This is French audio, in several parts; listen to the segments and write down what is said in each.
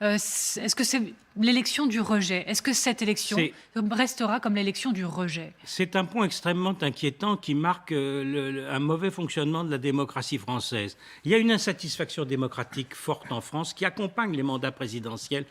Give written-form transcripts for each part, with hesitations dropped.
Est-ce que c'est l'élection du rejet? Est-ce que cette élection restera comme l'élection du rejet? C'est un point extrêmement inquiétant qui marque un mauvais fonctionnement de la démocratie française. Il y a une insatisfaction démocratique forte en France qui accompagne les mandats présidentiels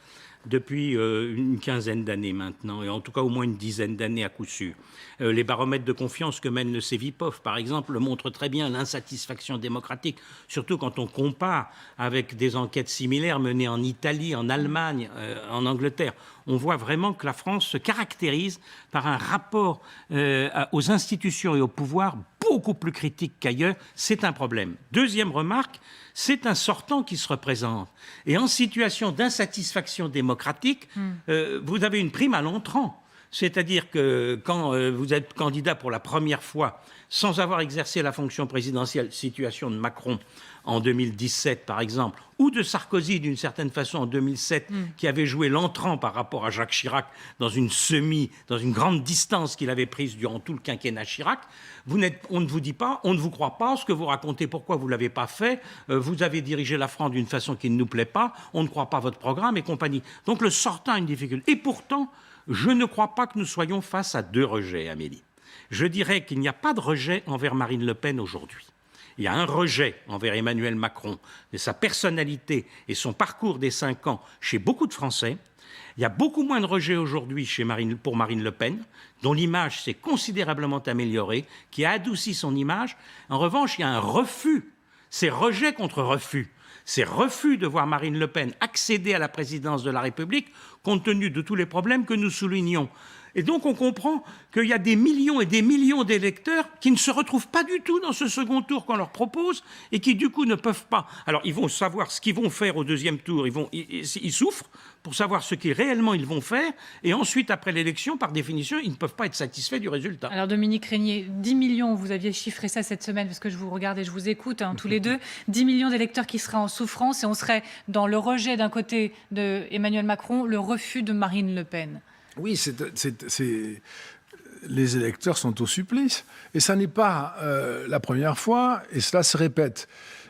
depuis une quinzaine d'années maintenant, et en tout cas au moins une dizaine d'années à coup sûr. Les baromètres de confiance que mène le Cevipof, par exemple, montrent très bien l'insatisfaction démocratique, surtout quand on compare avec des enquêtes similaires menées en Italie, en Allemagne, en Angleterre. On voit vraiment que la France se caractérise par un rapport aux institutions et au pouvoir beaucoup plus critique qu'ailleurs. C'est un problème. Deuxième remarque, c'est un sortant qui se représente. Et en situation d'insatisfaction démocratique, vous avez une prime à l'entrant. C'est-à-dire que quand vous êtes candidat pour la première fois, sans avoir exercé la fonction présidentielle, situation de Macron en 2017 par exemple, ou de Sarkozy d'une certaine façon en 2007, qui avait joué l'entrant par rapport à Jacques Chirac dans une grande distance qu'il avait prise durant tout le quinquennat Chirac, on ne vous dit pas, on ne vous croit pas, ce que vous racontez, pourquoi vous ne l'avez pas fait, vous avez dirigé la France d'une façon qui ne nous plaît pas, on ne croit pas à votre programme et compagnie. Donc le sortant a une difficulté. Et pourtant, je ne crois pas que nous soyons face à deux rejets, Amélie. Je dirais qu'il n'y a pas de rejet envers Marine Le Pen aujourd'hui. Il y a un rejet envers Emmanuel Macron de sa personnalité et son parcours des 5 ans chez beaucoup de Français. Il y a beaucoup moins de rejet aujourd'hui pour Marine Le Pen, dont l'image s'est considérablement améliorée, qui a adouci son image. En revanche, il y a un refus. C'est rejet contre refus. C'est refus de voir Marine Le Pen accéder à la présidence de la République compte tenu de tous les problèmes que nous soulignons. Et donc on comprend qu'il y a des millions et des millions d'électeurs qui ne se retrouvent pas du tout dans ce second tour qu'on leur propose et qui du coup ne peuvent pas. Alors ils vont savoir ce qu'ils vont faire au deuxième tour, ils souffrent pour savoir ce qu'ils réellement ils vont faire, et ensuite après l'élection, par définition, ils ne peuvent pas être satisfaits du résultat. Alors Dominique Régnier, 10 millions, vous aviez chiffré ça cette semaine, parce que je vous regarde et je vous écoute tous les deux, 10 millions d'électeurs qui seraient en souffrance, et on serait dans le rejet d'un côté de Emmanuel Macron, le refus de Marine Le Pen. Oui, les électeurs sont au supplice. Et ça n'est pas la première fois, et cela se répète.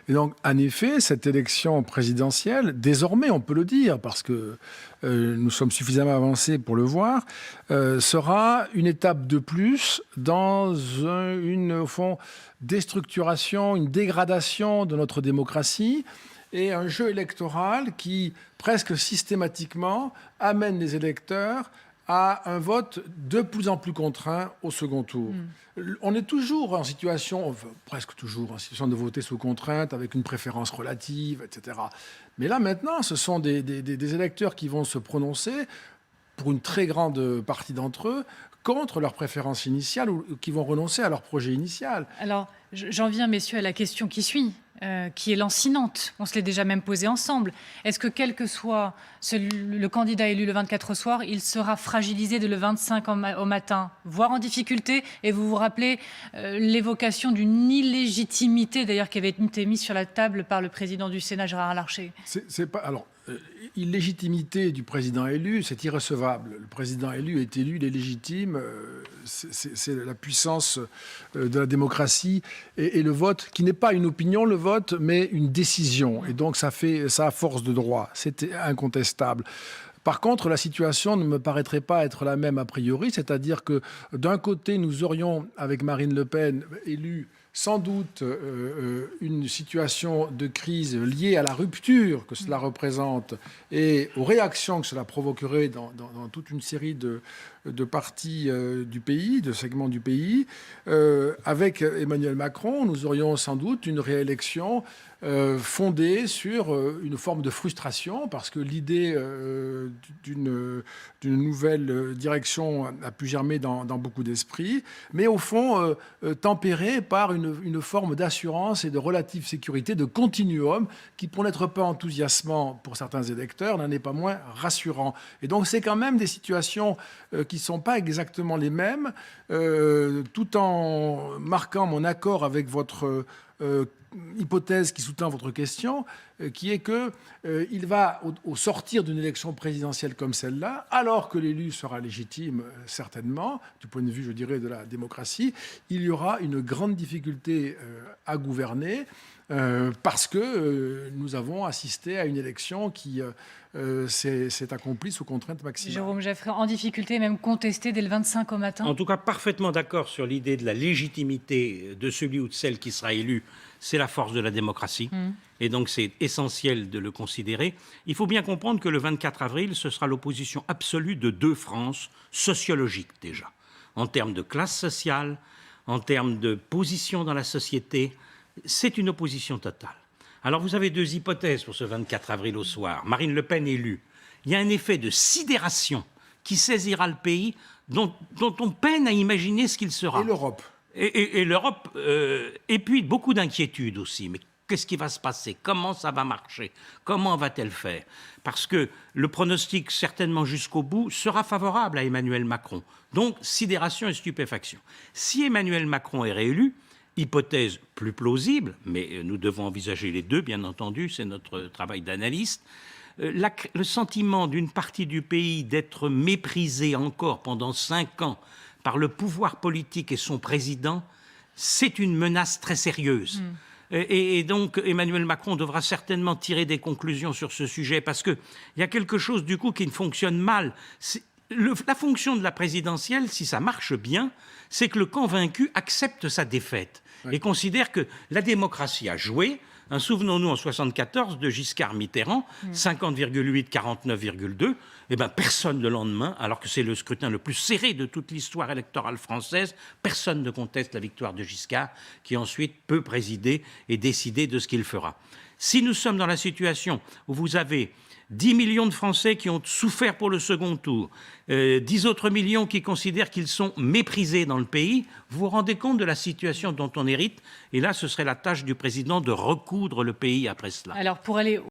Et donc, en effet, cette élection présidentielle, désormais, on peut le dire, parce que nous sommes suffisamment avancés pour le voir, sera une étape de plus dans au fond, déstructuration, une dégradation de notre démocratie, et un jeu électoral qui, presque systématiquement, amène les électeurs à un vote de plus en plus contraint au second tour. On est toujours en situation, enfin, presque toujours en situation de voter sous contrainte, avec une préférence relative, etc. Mais là, maintenant, ce sont des électeurs qui vont se prononcer, pour une très grande partie d'entre eux, contre leur préférence initiale ou qui vont renoncer à leur projet initial. Alors, j'en viens, messieurs, à la question qui suit. Qui est lancinante. On se l'est déjà même posé ensemble. Est-ce que quel que soit le candidat élu le 24 au soir, il sera fragilisé dès le 25 au matin, voire en difficulté? Et vous vous rappelez l'évocation d'une illégitimité, d'ailleurs, qui avait été mise sur la table par le président du Sénat, Gérard Larcher. Illégitimité du président élu, c'est irrecevable. Le président élu est élu, il est légitime. C'est la puissance de la démocratie et le vote, qui n'est pas une opinion, le vote, mais une décision. Et donc ça a force de droit. C'est incontestable. Par contre, la situation ne me paraîtrait pas être la même a priori, c'est-à-dire que d'un côté, nous aurions, avec Marine Le Pen, élu sans doute une situation de crise liée à la rupture que cela représente et aux réactions que cela provoquerait dans toute une série de parties du pays, de segments du pays. Avec Emmanuel Macron, nous aurions sans doute une réélection fondée sur une forme de frustration, parce que l'idée d'une nouvelle direction a pu germer dans beaucoup d'esprits, mais au fond tempérée par une forme d'assurance et de relative sécurité, de continuum, qui, pour n'être pas enthousiasmant pour certains électeurs, n'en est pas moins rassurant. Et donc c'est quand même des situations qui ne sont pas exactement les mêmes, tout en marquant mon accord avec votre hypothèse qui sous-tend votre question, qui est qu'il va, au sortir d'une élection présidentielle comme celle-là, alors que l'élu sera légitime, certainement, du point de vue, je dirais, de la démocratie, il y aura une grande difficulté à gouverner, parce que nous avons assisté à une élection qui c'est accompli sous contrainte maximale. Jérôme Jaffray, en difficulté, même contesté dès le 25 au matin. En tout cas, parfaitement d'accord sur l'idée de la légitimité de celui ou de celle qui sera élu. C'est la force de la démocratie. Et donc, c'est essentiel de le considérer. Il faut bien comprendre que le 24 avril, ce sera l'opposition absolue de deux France sociologiques déjà, en termes de classe sociale, en termes de position dans la société. C'est une opposition totale. Alors, vous avez deux hypothèses pour ce 24 avril au soir. Marine Le Pen élue. Il y a un effet de sidération qui saisira le pays dont on peine à imaginer ce qu'il sera. Et l'Europe. Et l'Europe, et puis beaucoup d'inquiétudes aussi. Mais qu'est-ce qui va se passer? Comment ça va marcher? Comment va-t-elle faire? Parce que le pronostic, certainement jusqu'au bout, sera favorable à Emmanuel Macron. Donc, sidération et stupéfaction. Si Emmanuel Macron est réélu, hypothèse plus plausible, mais nous devons envisager les deux, bien entendu, c'est notre travail d'analyste, le sentiment d'une partie du pays d'être méprisé encore pendant 5 ans par le pouvoir politique et son président, c'est une menace très sérieuse. Et donc, Emmanuel Macron devra certainement tirer des conclusions sur ce sujet, parce qu'il y a quelque chose, du coup, qui ne fonctionne mal. La fonction de la présidentielle, si ça marche bien, c'est que le camp vaincu accepte sa défaite et considère que la démocratie a joué. Souvenons-nous en 1974 de Giscard Mitterrand, 50,8, 49,2. Eh bien, personne le lendemain, alors que c'est le scrutin le plus serré de toute l'histoire électorale française, personne ne conteste la victoire de Giscard, qui ensuite peut présider et décider de ce qu'il fera. Si nous sommes dans la situation où vous avez 10 millions de Français qui ont souffert pour le second tour, 10 autres millions qui considèrent qu'ils sont méprisés dans le pays, vous vous rendez compte de la situation dont on hérite? Et là, ce serait la tâche du président de recoudre le pays après cela. Alors, pour aller